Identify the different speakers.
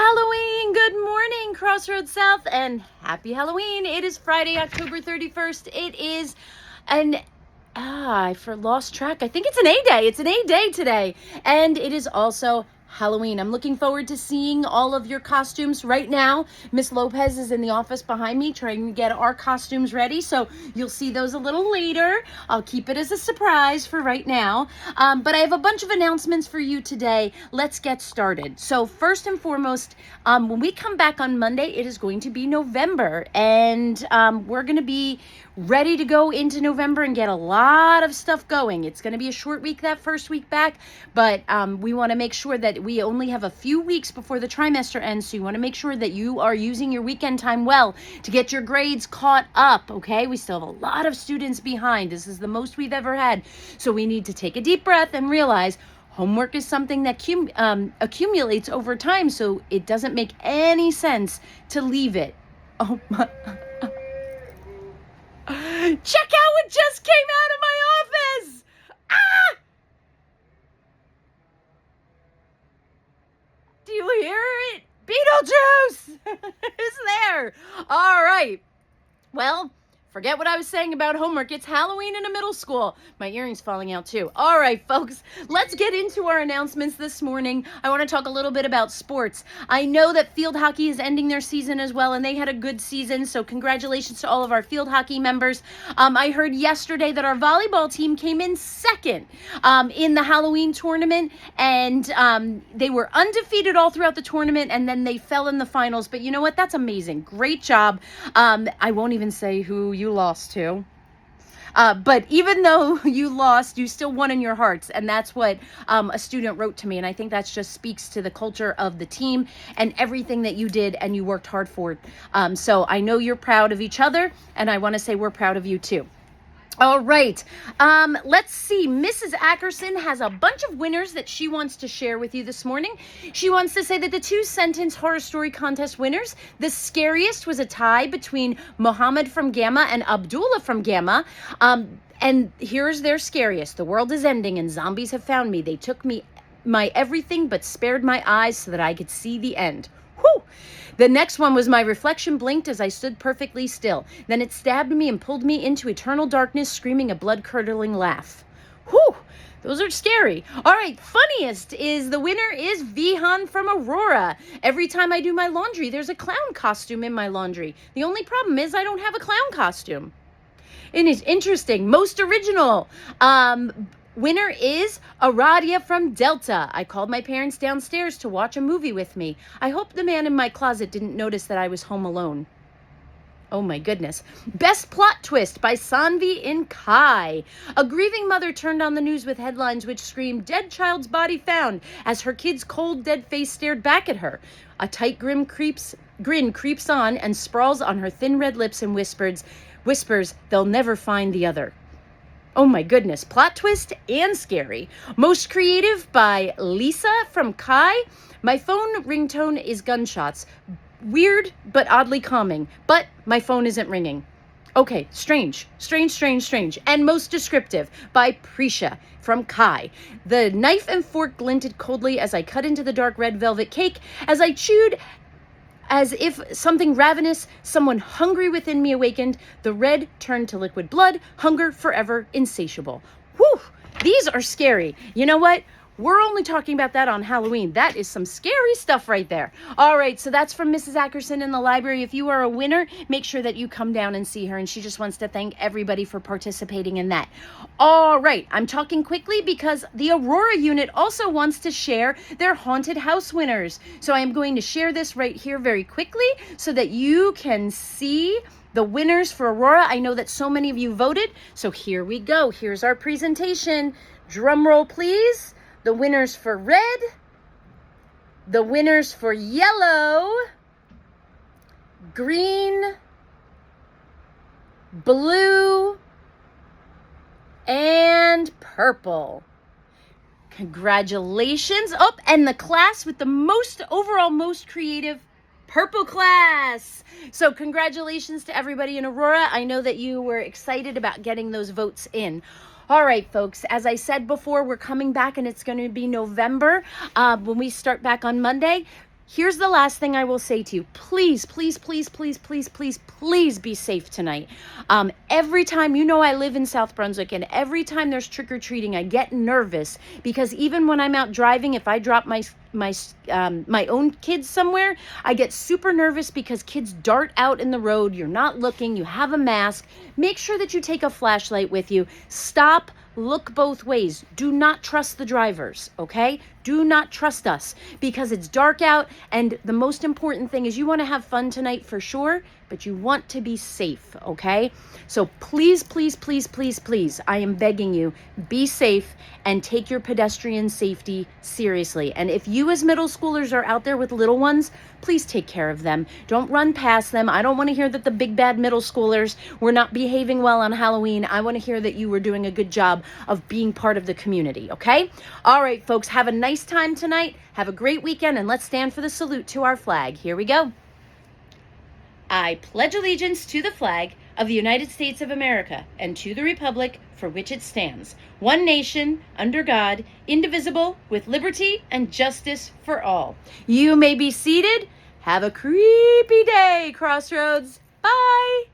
Speaker 1: Halloween! Good morning, Crossroads South, and happy Halloween. It is Friday, October 31st. It is I lost track. I think it's an A day. It's an A day today. And it is also Halloween. I'm looking forward to seeing all of your costumes right now. Miss Lopez is in the office behind me trying to get our costumes ready, so you'll see those a little later. I'll keep it as a surprise for right now. But I have a bunch of announcements for you today. Let's get started. So first and foremost, when we come back on Monday, it is going to be November, and we're going to be ready to go into November and get a lot of stuff going. It's going to be a short week that first week back, but we want to make sure that we only have a few weeks before the trimester ends, so you want to make sure that you are using your weekend time well to get your grades caught up, okay? We still have a lot of students behind. This is the most we've ever had, so we need to take a deep breath and realize homework is something that accumulates over time, so it doesn't make any sense to leave it. Oh my... Check out what just came out of my office! Ah! Do you hear it? Beetlejuice is there. All right. Well, forget what I was saying about homework. It's Halloween in a middle school. My earring's falling out too. All right, folks, let's get into our announcements this morning. I want to talk a little bit about sports. I know that field hockey is ending their season as well, and they had a good season, so congratulations to all of our field hockey members. I heard yesterday that our volleyball team came in second in the Halloween tournament, and they were undefeated all throughout the tournament, and then they fell in the finals. But you know what? That's amazing. Great job. I won't even say who you lost to. But even though you lost, you still won in your hearts. And that's what a student wrote to me. And I think that just speaks to the culture of the team and everything that you did and you worked hard for. So I know you're proud of each other, and I want to say we're proud of you too. All right, let's see. Mrs. Ackerson has a bunch of winners that she wants to share with you this morning. She wants to say that the 2-sentence horror story contest winners, the scariest was a tie between Mohammed from Gamma and Abdullah from Gamma. And here's their scariest. The world is ending and zombies have found me. They took my everything but spared my eyes so that I could see the end. Whew! The next one was my reflection blinked as I stood perfectly still. Then it stabbed me and pulled me into eternal darkness, screaming a blood-curdling laugh. Whew! Those are scary. All right, funniest is the winner is Vihan from Aurora. Every time I do my laundry, there's a clown costume in my laundry. The only problem is I don't have a clown costume. It is interesting. Most original. Winner is Aradia from Delta. I called my parents downstairs to watch a movie with me. I hope the man in my closet didn't notice that I was home alone. Oh my goodness. Best plot twist by Sanvi in Kai. A grieving mother turned on the news with headlines which screamed, "Dead child's body found," as her kid's cold, dead face stared back at her. A tight grin creeps on and sprawls on her thin red lips and whispers, "They'll never find the other." Oh my goodness, plot twist and scary. Most creative by Lisa from Kai. My phone ringtone is gunshots. Weird, but oddly calming. But my phone isn't ringing. Okay, strange. And most descriptive by Prisha from Kai. The knife and fork glinted coldly as I cut into the dark red velvet cake. As I chewed, as if something ravenous, someone hungry within me awakened. The red turned to liquid blood, hunger forever insatiable. Whew, these are scary. You know what? We're only talking about that on Halloween. That is some scary stuff right there. All right, so that's from Mrs. Ackerson in the library. If you are a winner, make sure that you come down and see her, and she just wants to thank everybody for participating in that. All right, I'm talking quickly because the Aurora unit also wants to share their haunted house winners. So I am going to share this right here very quickly so that you can see the winners for Aurora. I know that so many of you voted, so here we go. Here's our presentation. Drum roll, please. The winners for red, the winners for yellow, green, blue, and purple. Congratulations. Oh, and the class with the most creative, purple class. So congratulations to everybody in Aurora. I know that you were excited about getting those votes in. All right, folks, as I said before, we're coming back and it's going to be November when we start back on Monday. Here's the last thing I will say to you. Please, please, please, please, please, please, please be safe tonight. Every time, I live in South Brunswick, and every time there's trick-or-treating, I get nervous because even when I'm out driving, if I drop my own kids somewhere, I get super nervous because kids dart out in the road. You're not looking. You have a mask. Make sure that you take a flashlight with you. Stop. Look both ways. Do not trust the drivers, okay? Do not trust us because it's dark out, and the most important thing is you want to have fun tonight for sure, but you want to be safe, okay? So please, please, please, please, please, I am begging you, be safe and take your pedestrian safety seriously. And if you as middle schoolers are out there with little ones, please take care of them. Don't run past them. I don't want to hear that the big bad middle schoolers were not behaving well on Halloween. I want to hear that you were doing a good job of being part of the community, okay? All right, folks, have a nice time tonight. Have a great weekend, and let's stand for the salute to our flag. Here we go. I pledge allegiance to the flag of the United States of America and to the republic for which it stands, one nation, under God, indivisible, with liberty and justice for all. You may be seated. Have a creepy day, Crossroads. Bye.